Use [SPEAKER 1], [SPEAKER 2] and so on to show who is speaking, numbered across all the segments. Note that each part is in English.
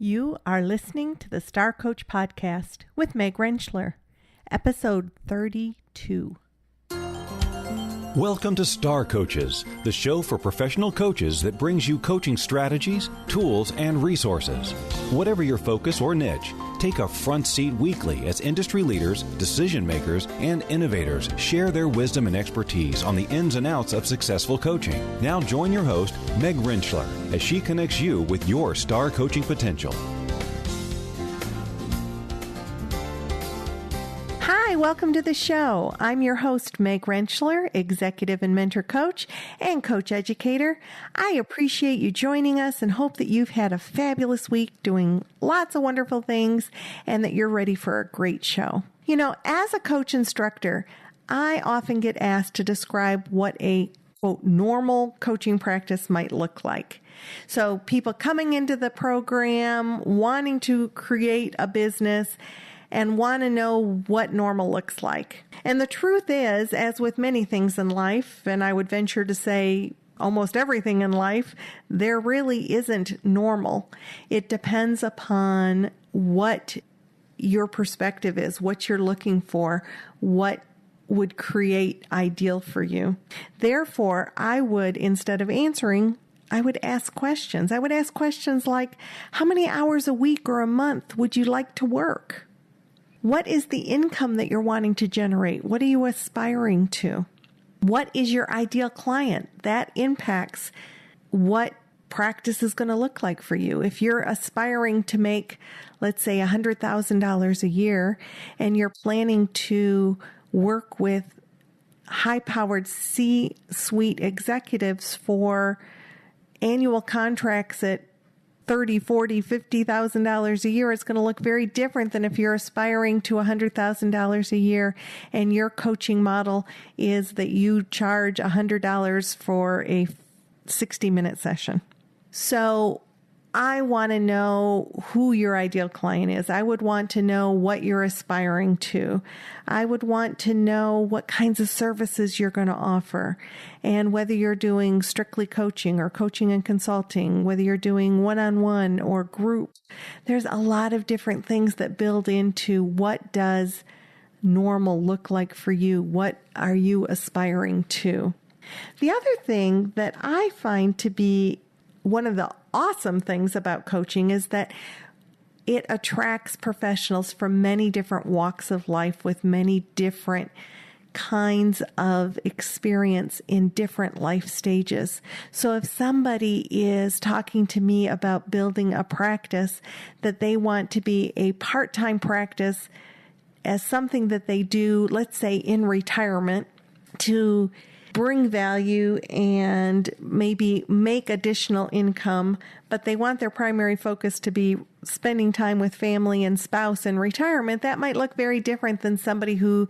[SPEAKER 1] You are listening to the Star Coach Podcast with Meg Rentschler, episode 32.
[SPEAKER 2] Welcome to Star Coaches, the show for professional coaches that brings you coaching strategies, tools, and resources. Whatever your focus or niche, take a front seat weekly as industry leaders, decision makers, and innovators share their wisdom and expertise on the ins and outs of successful coaching. Now join your host, Meg Rentschler, as she connects you with your star coaching potential.
[SPEAKER 1] Hi, welcome to the show. I'm your host, Meg Rentschler, executive and mentor coach and coach educator. I appreciate you joining us and hope that you've had a fabulous week doing lots of wonderful things and that you're ready for a great show. You know, as a coach instructor, I often get asked to describe what a quote, normal coaching practice might look like. So people coming into the program, wanting to create a business, and want to know what normal looks like. And the truth is, as with many things in life, and I would venture to say almost everything in life, there really isn't normal. It depends upon what your perspective is, what you're looking for, what would create ideal for you. Therefore, I would, instead of answering, I would ask questions. I would ask questions like, how many hours a week or a month would you like to work? What is the income that you're wanting to generate? What are you aspiring to? What is your ideal client? That impacts what practice is going to look like for you. If you're aspiring to make, let's say, $100,000 a year, and you're planning to work with high-powered C-suite executives for annual contracts at $30,000, $40,000, $50,000 a year, it's going to look very different than if you're aspiring to $100,000 a year and your coaching model is that you charge $100 for a 60-minute session. So I want to know who your ideal client is. I would want to know what you're aspiring to. I would want to know what kinds of services you're going to offer and whether you're doing strictly coaching or coaching and consulting, whether you're doing one-on-one or group. There's a lot of different things that build into what does normal look like for you. What are you aspiring to? The other thing that I find to be one of the awesome things about coaching is that it attracts professionals from many different walks of life with many different kinds of experience in different life stages. So if somebody is talking to me about building a practice that they want to be a part-time practice as something that they do, let's say in retirement, to bring value and maybe make additional income, but they want their primary focus to be spending time with family and spouse in retirement, that might look very different than somebody who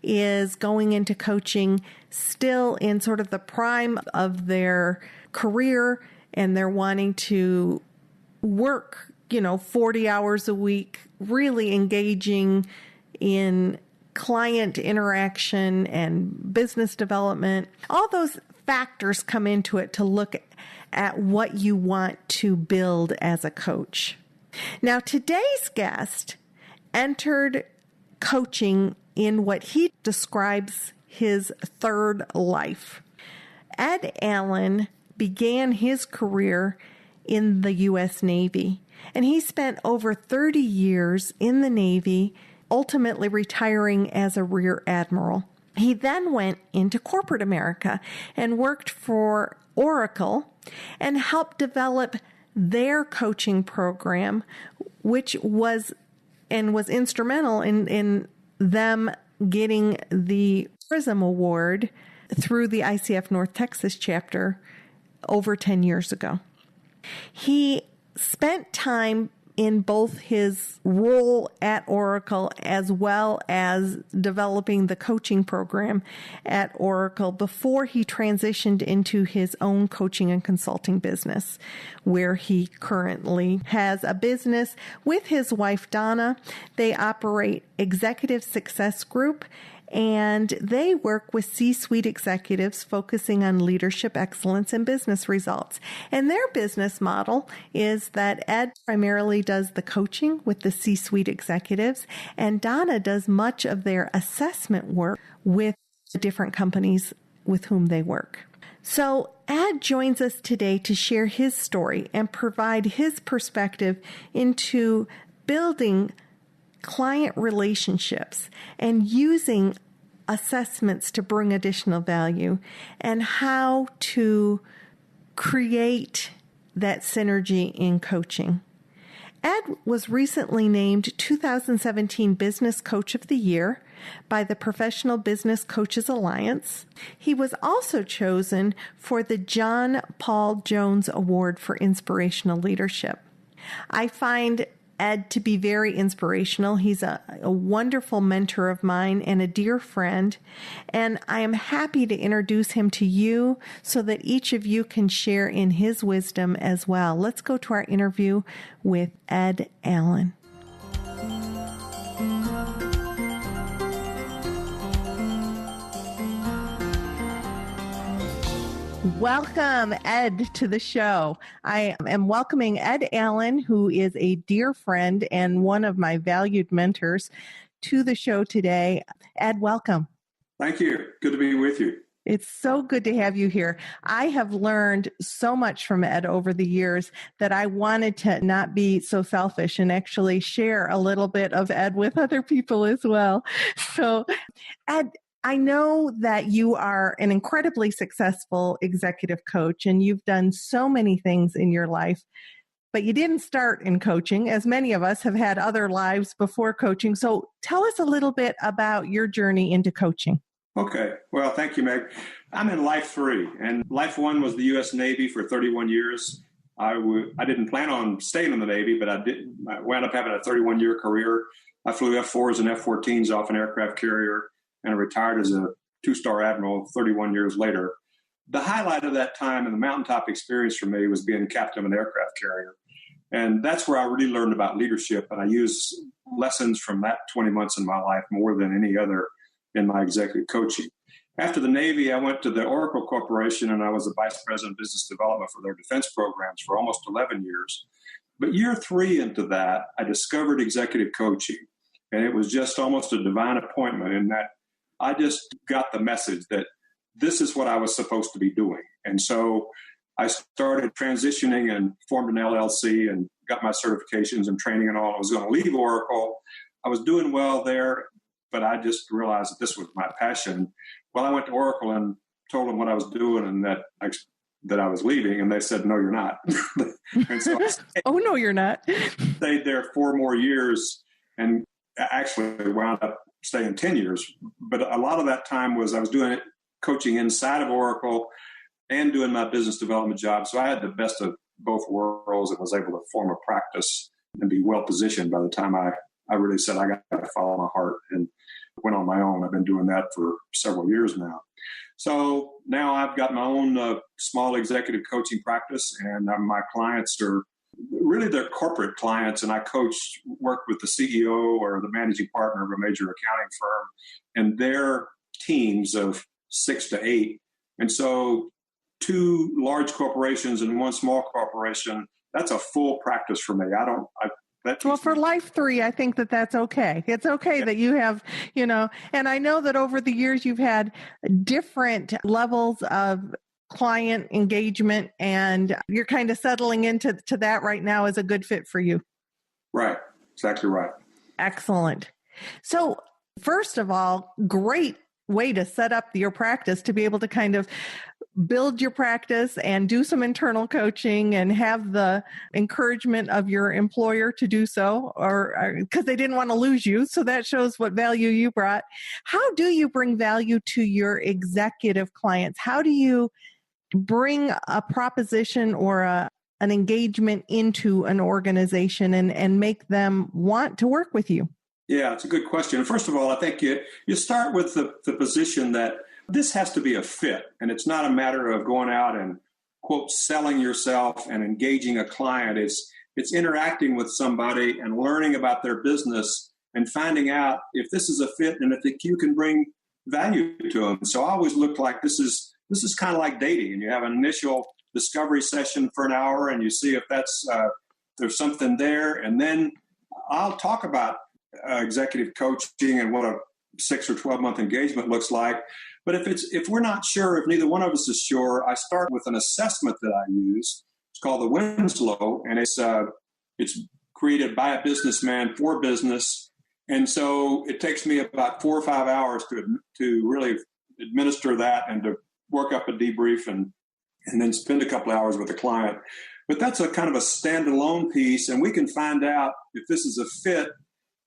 [SPEAKER 1] is going into coaching still in sort of the prime of their career and they're wanting to work, 40 hours a week, really engaging in client interaction and business development. All those factors come into it to look at what you want to build as a coach. Now, today's guest entered coaching in what he describes his third life. Ed Allen began his career in the U.S. Navy, and he spent over 30 years in the Navy, ultimately retiring as a rear admiral. He then went into corporate America and worked for Oracle and helped develop their coaching program, which was instrumental in them getting the PRISM Award through the ICF North Texas chapter over 10 years ago. He spent time in both his role at Oracle as well as developing the coaching program at Oracle before he transitioned into his own coaching and consulting business, where he currently has a business with his wife, Donna. They operate Executive Success Group, and they work with C-suite executives focusing on leadership excellence and business results. And their business model is that Ed primarily does the coaching with the C-suite executives, and Donna does much of their assessment work with the different companies with whom they work. So Ed joins us today to share his story and provide his perspective into building client relationships and using assessments to bring additional value, and how to create that synergy in coaching. Ed was recently named 2017 Business Coach of the Year by the Professional Business Coaches Alliance. He was also chosen for the John Paul Jones Award for Inspirational Leadership. I find Ed to be very inspirational. He's a wonderful mentor of mine and a dear friend, and I am happy to introduce him to you so that each of you can share in his wisdom as well. Let's go to our interview with Ed Allen. Welcome, Ed, to the show. I am welcoming Ed Allen, who is a dear friend and one of my valued mentors, to the show today. Ed, welcome.
[SPEAKER 3] Thank you. Good to be with you.
[SPEAKER 1] It's so good to have you here. I have learned so much from Ed over the years that I wanted to not be so selfish and actually share a little bit of Ed with other people as well. So, Ed, I know that you are an incredibly successful executive coach and you've done so many things in your life, but you didn't start in coaching, as many of us have had other lives before coaching. So tell us a little bit about your journey into coaching.
[SPEAKER 3] Okay. Well, thank you, Meg. I'm in life 3, and life 1 was the U.S. Navy for 31 years. I didn't plan on staying in the Navy, but I wound up having a 31-year career. I flew F-4s and F-14s off an aircraft carrier, and I retired as a 2-star admiral 31 years later. The highlight of that time and the mountaintop experience for me was being captain of an aircraft carrier. And that's where I really learned about leadership. And I use lessons from that 20 months in my life more than any other in my executive coaching. After the Navy, I went to the Oracle Corporation, and I was the vice president of business development for their defense programs for almost 11 years. But year 3 into that, I discovered executive coaching. And it was just almost a divine appointment in that I just got the message that this is what I was supposed to be doing. And so I started transitioning and formed an LLC and got my certifications and training and all. I was going to leave Oracle. I was doing well there, but I just realized that this was my passion. Well, I went to Oracle and told them what I was doing and that I was leaving, and they said, "No, you're not." And so
[SPEAKER 1] oh, no, you're not.
[SPEAKER 3] Stayed there 4 more years and actually wound up staying 10 years. But a lot of that time was I was doing coaching inside of Oracle and doing my business development job. So I had the best of both worlds and was able to form a practice and be well positioned by the time I really said, I got to follow my heart, and went on my own. I've been doing that for several years now. So now I've got my own small executive coaching practice, and my clients are really they're corporate clients, and I work with the CEO or the managing partner of a major accounting firm and their teams of 6 to 8. And so 2 large corporations and 1 small corporation, that's a full practice for me. Well,
[SPEAKER 1] for life 3, I think that's okay. It's okay that you have, and I know that over the years you've had different levels of client engagement, and you're kind of settling into that right now as a good fit for you.
[SPEAKER 3] Right. Exactly right.
[SPEAKER 1] Excellent. So first of all, great way to set up your practice to be able to kind of build your practice and do some internal coaching and have the encouragement of your employer to do so, or because they didn't want to lose you. So that shows what value you brought. How do you bring value to your executive clients? How do you bring a proposition or an engagement into an organization and make them want to work with you?
[SPEAKER 3] Yeah, it's a good question. First of all, I think you start with the position that this has to be a fit, and it's not a matter of going out and, quote, selling yourself and engaging a client. It's interacting with somebody and learning about their business and finding out if this is a fit and if you can bring value to them. So I always look like this is kind of like dating, and you have an initial discovery session for an hour, and you see if that's there's something there, and then I'll talk about executive coaching and what a 6 or 12 month engagement looks like. But if we're not sure, if neither one of us is sure, I start with an assessment that I use. It's called the Winslow, and it's created by a businessman for business. And so it takes me about 4 or 5 hours to really administer that and to work up a debrief and then spend a couple hours with the client. But that's a kind of a standalone piece, and we can find out if this is a fit,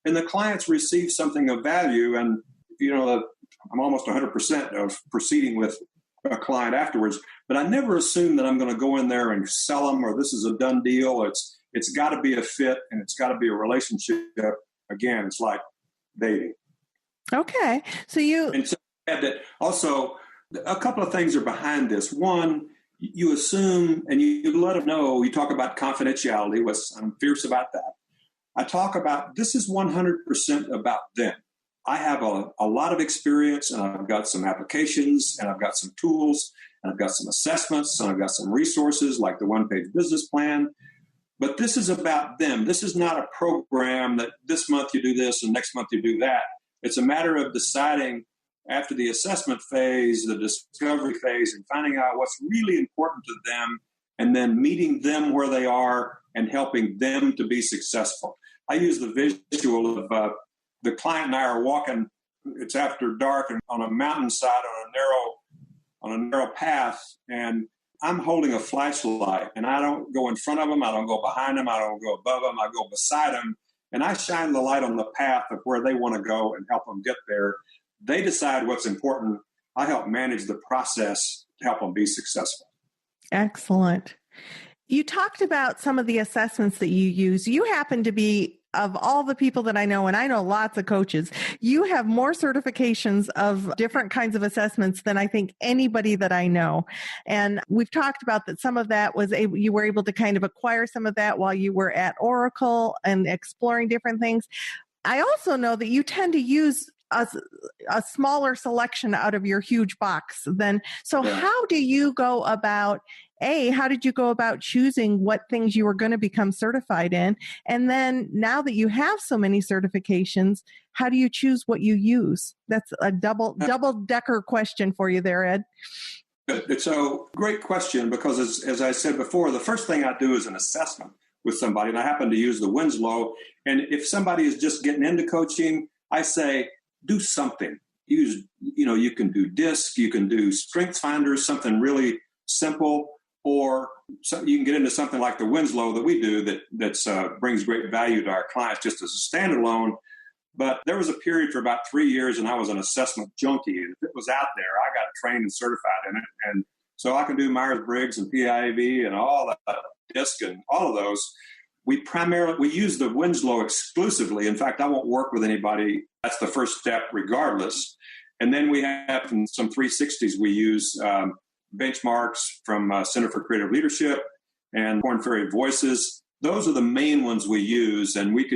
[SPEAKER 3] and the clients receive something of value. And, I'm almost 100% of proceeding with a client afterwards, but I never assume that I'm going to go in there and sell them or this is a done deal. It's got to be a fit, and it's got to be a relationship. Again, it's like dating.
[SPEAKER 1] Okay.
[SPEAKER 3] And so that also a couple of things are behind this. One, you assume and you let them know, you talk about confidentiality, I'm fierce about that. I talk about this is 100% about them. I have a lot of experience, and I've got some applications, and I've got some tools, and I've got some assessments, and I've got some resources like the one-page business plan. But this is about them. This is not a program that this month you do this and next month you do that. It's a matter of deciding after the assessment phase, the discovery phase, and finding out what's really important to them, and then meeting them where they are and helping them to be successful. I use the visual of the client and I are walking. It's after dark and on a mountainside on a narrow path, and I'm holding a flashlight, and I don't go in front of them. I don't go behind them. I don't go above them. I go beside them, and I shine the light on the path of where they want to go and help them get there. They decide what's important. I help manage the process to help them be successful.
[SPEAKER 1] Excellent. You talked about some of the assessments that you use. You happen to be, of all the people that I know, and I know lots of coaches, you have more certifications of different kinds of assessments than I think anybody that I know. And we've talked about that some of that you were able to kind of acquire some of that while you were at Oracle and exploring different things. I also know that you tend to use a smaller selection out of your huge box then. So how do you go about, how did you go about choosing what things you were going to become certified in? And then now that you have so many certifications, how do you choose what you use? That's a double-decker question for you there, Ed.
[SPEAKER 3] It's a great question because as I said before, the first thing I do is an assessment with somebody, and I happen to use the Winslow. And if somebody is just getting into coaching, I say, do something. You can do DISC, you can do Strengths Finders, something really simple, or you can get into something like the Winslow that we do that brings great value to our clients just as a standalone. But there was a period for about 3 years, and I was an assessment junkie. And if it was out there, I got trained and certified in it. And so I can do Myers-Briggs and PIAB and all that, DISC and all of those. We use the Winslow exclusively. In fact, I won't work with anybody. That's the first step regardless. And then we have some 360s. We use benchmarks from Center for Creative Leadership and Korn Ferry Voices. Those are the main ones we use. And we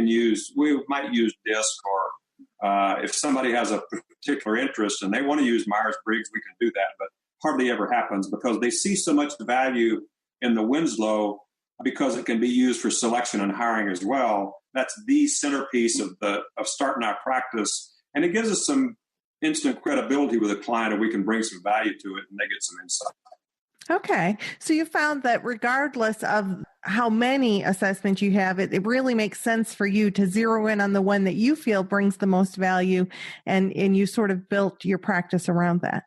[SPEAKER 3] might use DISC, or if somebody has a particular interest and they want to use Myers-Briggs, we can do that. But hardly ever happens because they see so much value in the Winslow because it can be used for selection and hiring as well. That's the centerpiece of starting our practice. And it gives us some instant credibility with a client, and we can bring some value to it and they get some insight.
[SPEAKER 1] Okay. So you found that regardless of how many assessments you have, it really makes sense for you to zero in on the one that you feel brings the most value, and you sort of built your practice around that.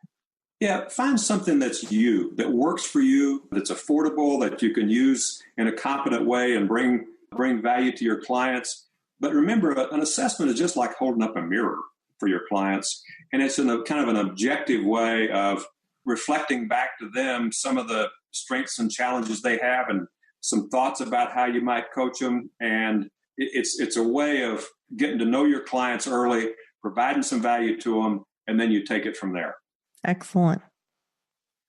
[SPEAKER 3] Yeah, find something that works for you, that's affordable, that you can use in a competent way and bring value to your clients. But remember, an assessment is just like holding up a mirror for your clients. And it's in a kind of an objective way of reflecting back to them some of the strengths and challenges they have and some thoughts about how you might coach them. And it's a way of getting to know your clients early, providing some value to them, and then you take it from there.
[SPEAKER 1] Excellent.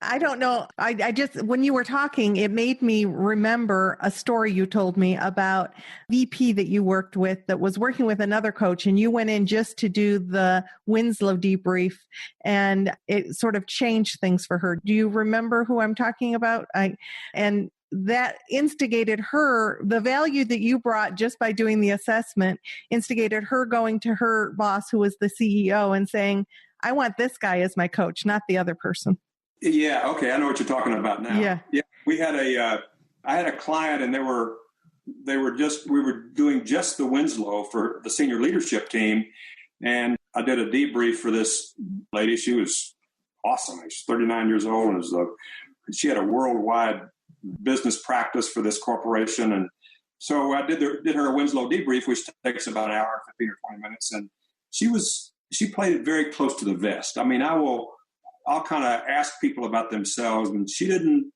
[SPEAKER 1] I don't know. I just, when you were talking, it made me remember a story you told me about VP that you worked with that was working with another coach, and you went in just to do the Winslow debrief, and it sort of changed things for her. Do you remember who I'm talking about? And that instigated her, the value that you brought just by doing the assessment, instigated her going to her boss, who was the CEO, and saying, I want this guy as my coach, not the other person.
[SPEAKER 3] Yeah. Okay. I know what you're talking about now.
[SPEAKER 1] Yeah.
[SPEAKER 3] We had I had a client, and we were doing just the Winslow for the senior leadership team. And I did a debrief for this lady. She was awesome. She's 39 years old, and she had a worldwide business practice for this corporation. And so I did her a Winslow debrief, which takes about an hour, 15 or 20 minutes. And she played it very close to the vest. I mean, I'll kind of ask people about themselves, and she didn't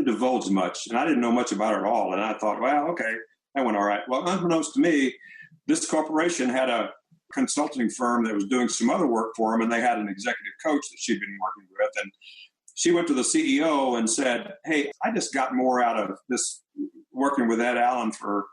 [SPEAKER 3] divulge much, and I didn't know much about her at all. And I thought, well, okay, that went all right. Well, unbeknownst to me, this corporation had a consulting firm that was doing some other work for them, and they had an executive coach that she'd been working with. And she went to the CEO and said, hey, I just got more out of this working with Ed Allen for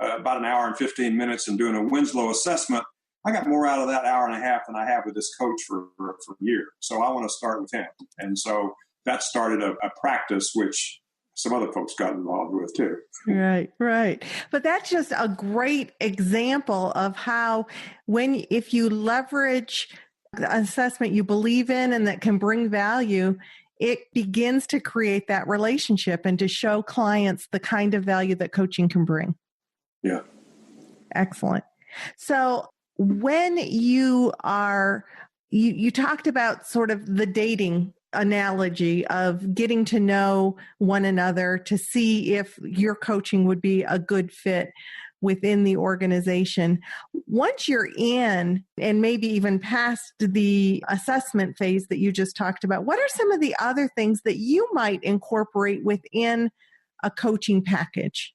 [SPEAKER 3] about an hour and 15 minutes and doing a Winslow assessment. I got more out of that hour and a half than I have with this coach for a year. So I want to start with him. And so that started a practice, which some other folks got involved with too.
[SPEAKER 1] Right. But that's just a great example of how if you leverage the assessment you believe in and that can bring value, it begins to create that relationship and to show clients the kind of value that coaching can bring.
[SPEAKER 3] Yeah.
[SPEAKER 1] Excellent. So when you talked about sort of the dating analogy of getting to know one another to see if your coaching would be a good fit within the organization. Once you're in and maybe even past the assessment phase that you just talked about, what are some of the other things that you might incorporate within a coaching package?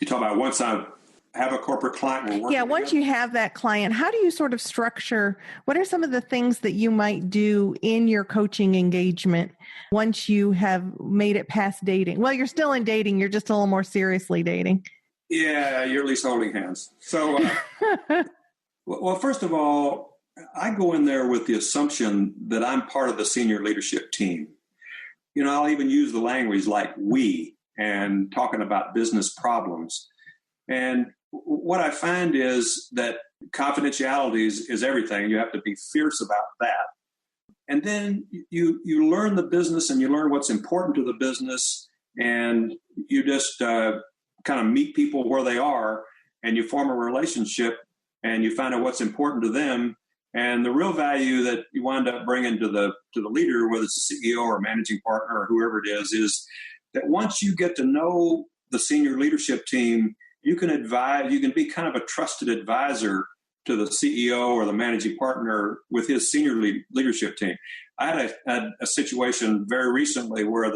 [SPEAKER 3] You talk about once I have a corporate client we're working
[SPEAKER 1] once
[SPEAKER 3] together?
[SPEAKER 1] You have that client, how do you sort of structure, what are some of the things that you might do in your coaching engagement once you have made it past dating? Well, you're still in dating, you're just a little more seriously dating.
[SPEAKER 3] Yeah, you're at least holding hands. So, well, first of all, I go in there with the assumption that I'm part of the senior leadership team. You know, I'll even use the language like we and talking about business problems. And what I find is that confidentiality is everything. You have to be fierce about that. And then you learn the business and you learn what's important to the business, and you just kind of meet people where they are, and you form a relationship and you find out what's important to them. And the real value that you wind up bringing to the leader, whether it's a CEO or a managing partner or whoever it is that once you get to know the senior leadership team, you can be kind of a trusted advisor to the CEO or the managing partner with his senior leadership team. I had a situation very recently where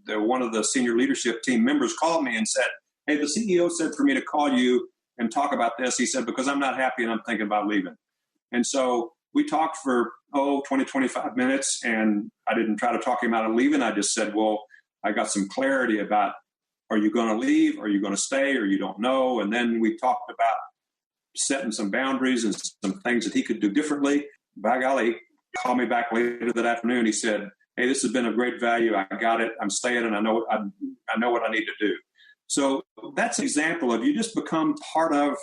[SPEAKER 3] one of the senior leadership team members called me and said, hey, the CEO said for me to call you and talk about this. He said, because I'm not happy and I'm thinking about leaving. And so we talked for, 20, 25 minutes, and I didn't try to talk him out of leaving. I just said, well, I got some clarity about, are you going to leave? Are you going to stay? Or you don't know? And then we talked about setting some boundaries and some things that he could do differently. By golly, called me back later that afternoon. He said, hey, this has been of great value. I got it. I'm staying, and I know what I need to do. So that's an example of you become part of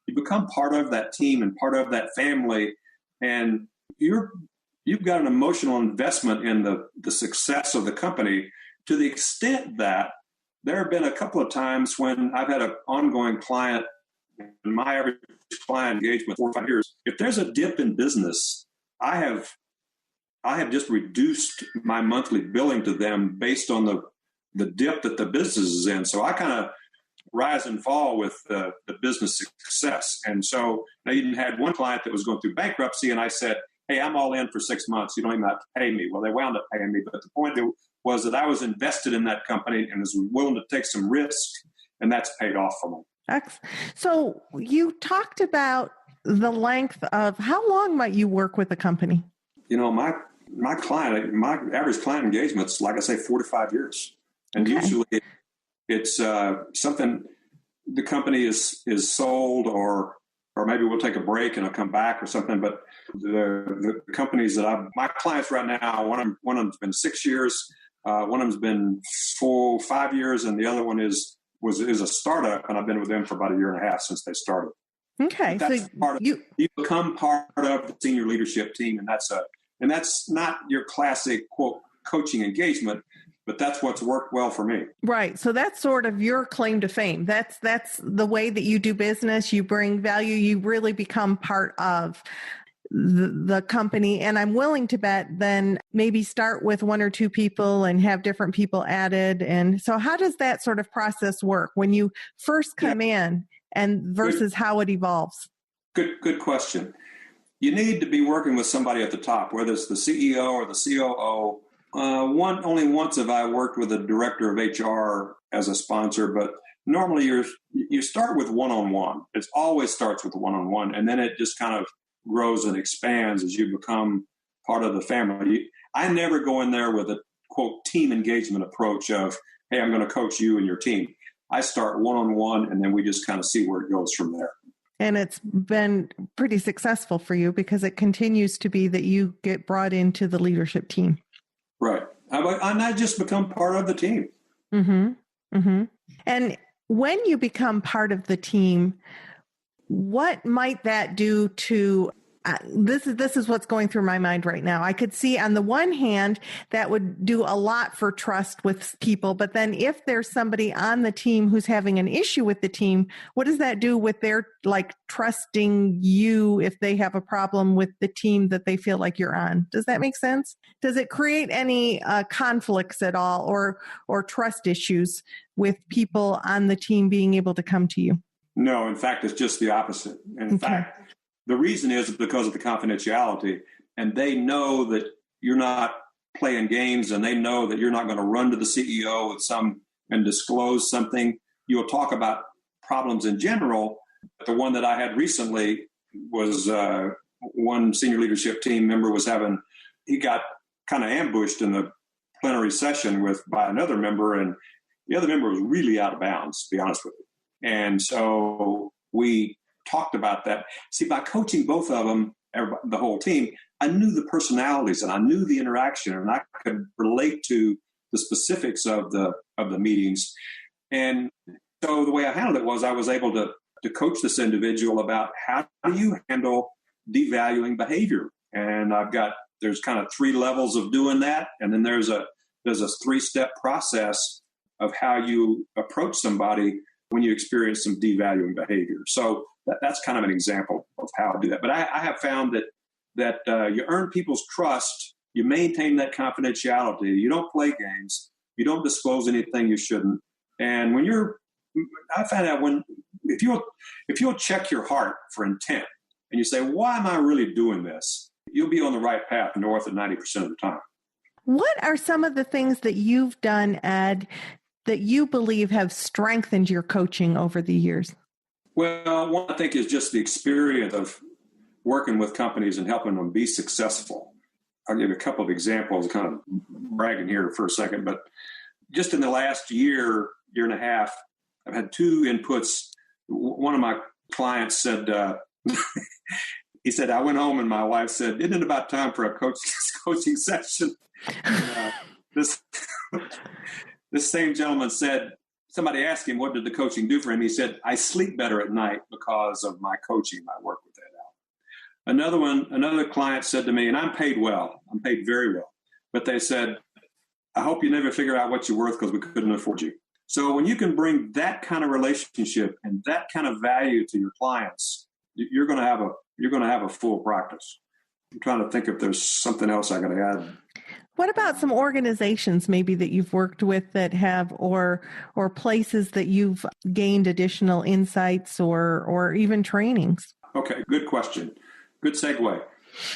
[SPEAKER 3] that team and part of that family. And you've got an emotional investment in the success of the company, to the extent that there have been a couple of times when I've had an ongoing client, and my average client engagement 4 or 5 years. If there's a dip in business, I have just reduced my monthly billing to them based on the dip that the business is in. So I kind of rise and fall with the business success. And so I even had one client that was going through bankruptcy, and I said, hey, I'm all in for 6 months. You don't even have to pay me. Well, they wound up paying me. But the point was that I was invested in that company and was willing to take some risk, and that's paid off for me.
[SPEAKER 1] So you talked about the length of how long might you work with a company?
[SPEAKER 3] You know, my My average client engagement's, like I say, 4 to 5 years. And usually it's something the company is sold, or maybe we'll take a break and I'll come back or something. But the companies that my clients right now, one of them's been 6 years, one of them's been 5 years, and the other one is a startup, and I've been with them for about 1.5 years since they started.
[SPEAKER 1] Okay,
[SPEAKER 3] so you become part of the senior leadership team, and that's not your classic quote coaching engagement, but that's what's worked well for me.
[SPEAKER 1] Right. So that's sort of your claim to fame. That's the way that you do business. You bring value. You really become part of the company. And I'm willing to bet then maybe start with 1 or 2 people and have different people added. And so how does that sort of process work when you first come in and versus how it evolves?
[SPEAKER 3] Good question. You need to be working with somebody at the top, whether it's the CEO or the COO. Only once have I worked with a director of HR as a sponsor, but normally you start with one-on-one. It always starts with one-on-one, and then it just kind of grows and expands as you become part of the family. I never go in there with a, quote, team engagement approach of, hey, I'm going to coach you and your team. I start one-on-one, and then we just kind of see where it goes from there.
[SPEAKER 1] And it's been pretty successful for you because it continues to be that you get brought into the leadership team.
[SPEAKER 3] Right. And I just become part of the team.
[SPEAKER 1] Mm-hmm. Mm-hmm. And when you become part of the team, what might that do to this is what's going through my mind right now. I could see on the one hand that would do a lot for trust with people, but then if there's somebody on the team who's having an issue with the team, what does that do with their trusting you if they have a problem with the team that they feel like you're on? Does that make sense? Does it create any conflicts at all or trust issues with people on the team being able to come to you?
[SPEAKER 3] No, in fact, it's just the opposite. And in fact, the reason is because of the confidentiality, and they know that you're not playing games, and they know that you're not going to run to the CEO and disclose something. You'll talk about problems in general. The one that I had recently was one senior leadership team member he got kind of ambushed in the plenary session by another member, and the other member was really out of bounds, to be honest with you. And so we talked about that. See, by coaching both of them, the whole team, I knew the personalities and I knew the interaction, and I could relate to the specifics of the meetings. And so the way I handled it was I was able to coach this individual about how do you handle devaluing behavior. And there's kind of 3 levels of doing that. And then there's a 3-step process of how you approach somebody when you experience some devaluing behavior. So that's kind of an example of how I do that. But I have found that you earn people's trust, you maintain that confidentiality, you don't play games, you don't disclose anything you shouldn't. And I found out if you'll check your heart for intent and you say, why am I really doing this? You'll be on the right path north of 90% of the time.
[SPEAKER 1] What are some of the things that you've done, Ed, that you believe have strengthened your coaching over the years?
[SPEAKER 3] Well, one I think is just the experience of working with companies and helping them be successful. I'll give you a couple of examples, kind of bragging here for a second, but just in the last year and a half, I've had 2 inputs. One of my clients said, he said, I went home and my wife said, isn't it about time for a coaching session? This same gentleman said, somebody asked him, what did the coaching do for him? He said, I sleep better at night because of my coaching. I work with that out. Another client said to me, and I'm paid well. I'm paid very well. But they said, I hope you never figure out what you're worth because we couldn't afford you. So when you can bring that kind of relationship and that kind of value to your clients, you're going to have a full practice. I'm trying to think if there's something else I got to add.
[SPEAKER 1] What about some organizations maybe that you've worked with that have, or places that you've gained additional insights or even trainings?
[SPEAKER 3] Okay, good question. Good segue.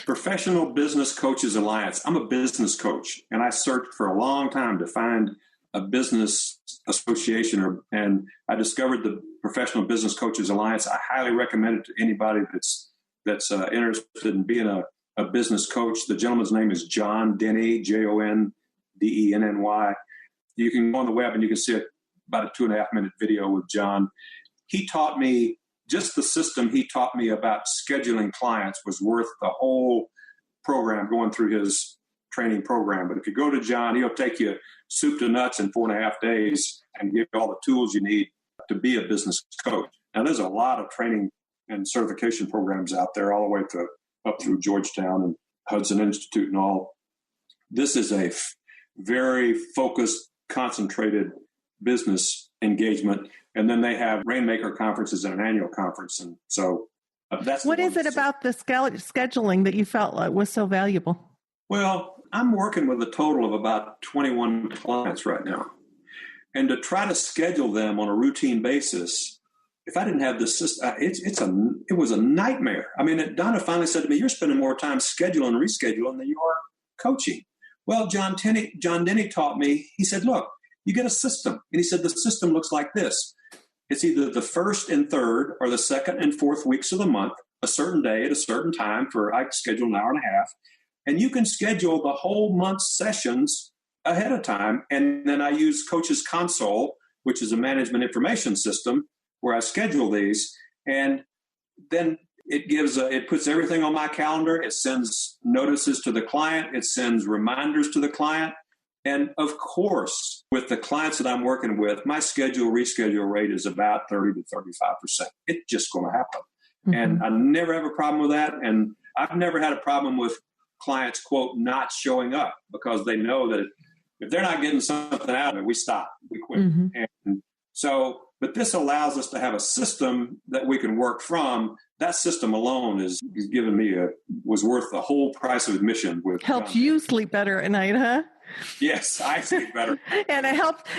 [SPEAKER 3] Professional Business Coaches Alliance. I'm a business coach, and I searched for a long time to find a business association, and I discovered the Professional Business Coaches Alliance. I highly recommend it to anybody that's interested in being a business coach. The gentleman's name is John Denny, Jondenny. You can go on the web and you can see about a 2.5-minute video with John. He taught me, just the system he taught me about scheduling clients was worth the whole program, going through his training program. But if you go to John, he'll take you soup to nuts in 4.5 days and give you all the tools you need to be a business coach. Now, there's a lot of training and certification programs out there, all the way to up through Georgetown and Hudson Institute and all. This is a very focused, concentrated business engagement. And then they have Rainmaker conferences and an annual conference. And so that's
[SPEAKER 1] what is it about the scheduling that you felt like was so valuable? Well,
[SPEAKER 3] I'm working with a total of about 21 clients right now. And to try to schedule them on a routine basis, if I didn't have this system, it was a nightmare. I mean, Donna finally said to me, "You're spending more time scheduling and rescheduling than you are coaching." Well, John Denny taught me, he said, "Look, you get a system." And he said, the system looks like this. It's either the first and third or the second and fourth weeks of the month, a certain day at a certain time I schedule an hour and a half. And you can schedule the whole month's sessions ahead of time. And then I use Coach's Console, which is a management information system where I schedule these. And then it puts everything on my calendar. It sends notices to the client. It sends reminders to the client. And of course, with the clients that I'm working with, my reschedule rate is about 30 to 35%. It's just going to happen. Mm-hmm. And I never have a problem with that. And I've never had a problem with clients, quote, not showing up, because they know that if they're not getting something out of it, we stop, we quit. Mm-hmm. And so, but this allows us to have a system that we can work from. That system alone is giving me was worth the whole price of admission.
[SPEAKER 1] Helps you sleep better at night, huh?
[SPEAKER 3] Yes, I sleep better.
[SPEAKER 1] And it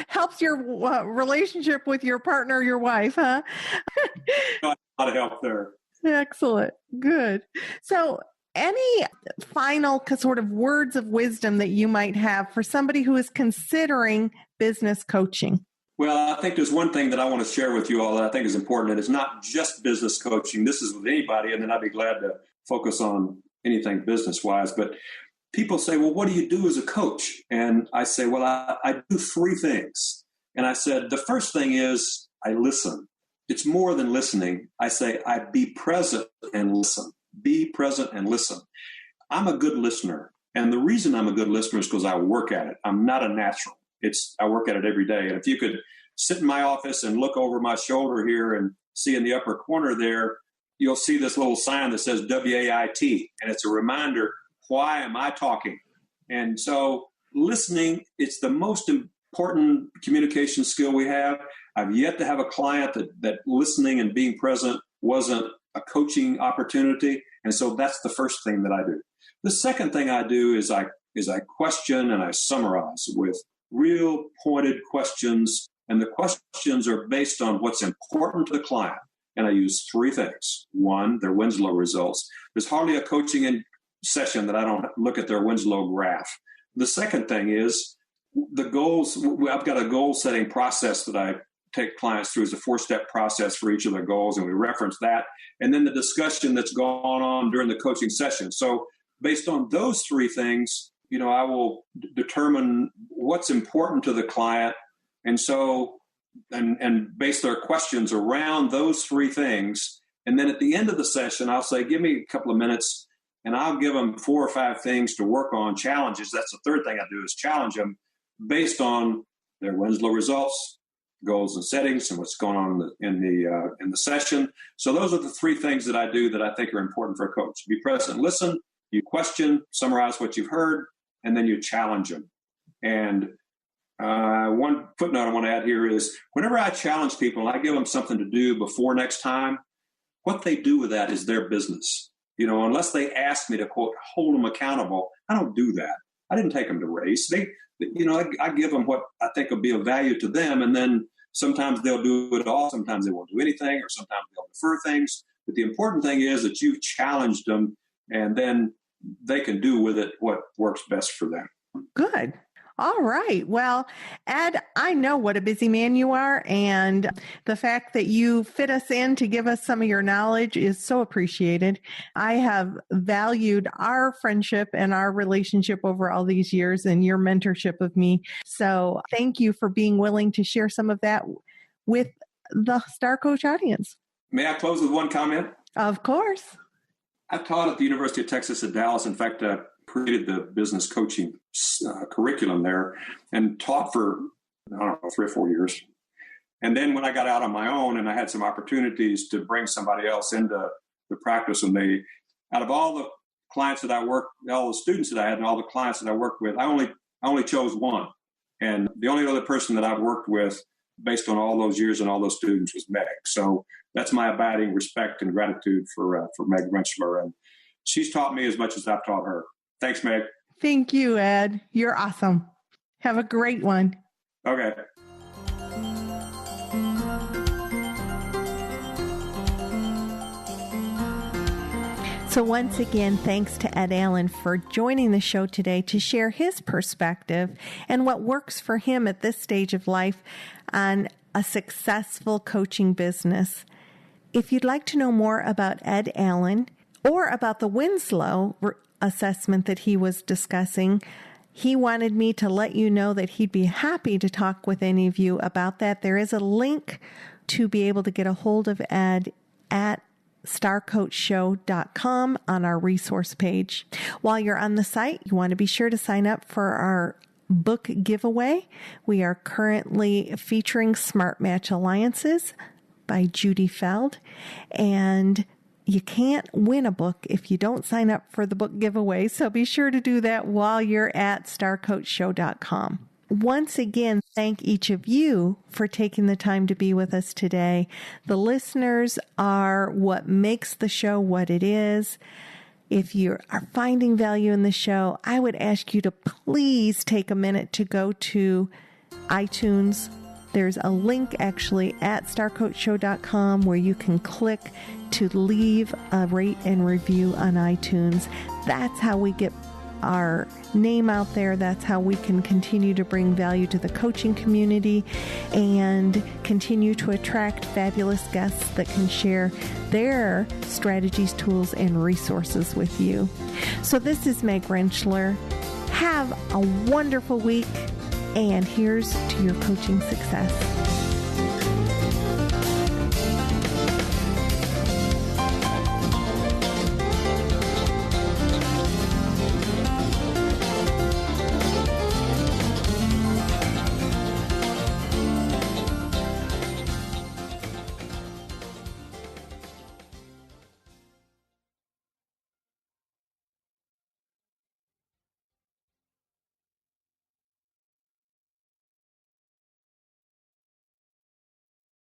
[SPEAKER 1] helps your relationship with your partner, your wife, huh?
[SPEAKER 3] A lot of help there.
[SPEAKER 1] Excellent. Good. So any final sort of words of wisdom that you might have for somebody who is considering business coaching?
[SPEAKER 3] Well, I think there's one thing that I want to share with you all that I think is important, and it's not just business coaching. This is with anybody, and then I'd be glad to focus on anything business-wise. But people say, well, what do you do as a coach? And I say, well, I do 3 things. And I said, the first thing is I listen. It's more than listening. I say, I be present and listen. Be present and listen. I'm a good listener. And the reason I'm a good listener is because I work at it. I'm not a natural. I work at it every day. And if you could sit in my office and look over my shoulder here and see in the upper corner there, you'll see this little sign that says WAIT. And it's a reminder, why am I talking? And so listening, it's the most important communication skill we have. I've yet to have a client that listening and being present wasn't a coaching opportunity. And so that's the first thing that I do. The second thing I do is I question and I summarize with real pointed questions. And the questions are based on what's important to the client. And I use 3 things. 1, their Winslow results. There's hardly a coaching session that I don't look at their Winslow graph. The second thing is the goals. I've got a goal setting process that I take clients through. It's a 4-step process for each of their goals, and we reference that. And then the discussion that's gone on during the coaching session. So based on those 3 things, I will determine what's important to the client. And so, and base their questions around those 3 things. And then at the end of the session, I'll say, give me a couple of minutes and I'll give them 4 or 5 things to work on, challenges. That's the third thing I do, is challenge them based on their Winslow results, goals and settings, and what's going on in the session. So those are the 3 things that I do that I think are important for a coach. Be present, listen, you question, summarize what you've heard, and then you challenge them. And one footnote I want to add here is whenever I challenge people and I give them something to do before next time, what they do with that is their business. Unless they ask me to, quote, hold them accountable, I don't do that. I didn't take them to race. I give them what I think will be of value to them. And then sometimes they'll do it all. Sometimes they won't do anything, or sometimes they'll defer things. But the important thing is that you've challenged them, and then they can do with it what works best for them.
[SPEAKER 1] Good. All right. Well, Ed, I know what a busy man you are, and the fact that you fit us in to give us some of your knowledge is so appreciated. I have valued our friendship and our relationship over all these years and your mentorship of me. So thank you for being willing to share some of that with the Star Coach audience.
[SPEAKER 3] May I close with one comment?
[SPEAKER 1] Of course.
[SPEAKER 3] I taught at the University of Texas at Dallas. In fact, I created the business coaching curriculum there and taught for, 3 or 4 years. And then when I got out on my own and I had some opportunities to bring somebody else into the practice, and out of all the clients that I worked, all the students that I had and all the clients that I worked with, I only chose one. And the only other person that I've worked with based on all those years and all those students was Meg. So that's my abiding respect and gratitude for Meg Rentschler. And she's taught me as much as I've taught her. Thanks, Meg.
[SPEAKER 1] Thank you, Ed. You're awesome. Have a great one.
[SPEAKER 3] Okay.
[SPEAKER 1] So once again, thanks to Ed Allen for joining the show today to share his perspective and what works for him at this stage of life on a successful coaching business. If you'd like to know more about Ed Allen or about the Winslow assessment that he was discussing, he wanted me to let you know that he'd be happy to talk with any of you about that. There is a link to be able to get a hold of Ed at starcoachshow.com on our resource page. While you're on the site, you want to be sure to sign up for our book giveaway. We are currently featuring Smart Match Alliances by Judy Feld, and you can't win a book if you don't sign up for the book giveaway, so be sure to do that while you're at starcoachshow.com. Once again, thank each of you for taking the time to be with us today. The listeners are what makes the show what it is. If you are finding value in the show, I would ask you to please take a minute to go to iTunes. There's a link actually at starcoachshow.com where you can click to leave a rate and review on iTunes. That's how we get our name out there. That's how we can continue to bring value to the coaching community and continue to attract fabulous guests that can share their strategies, tools, and resources with you. So this is Meg Rentschler. Have a wonderful week, and here's to your coaching success.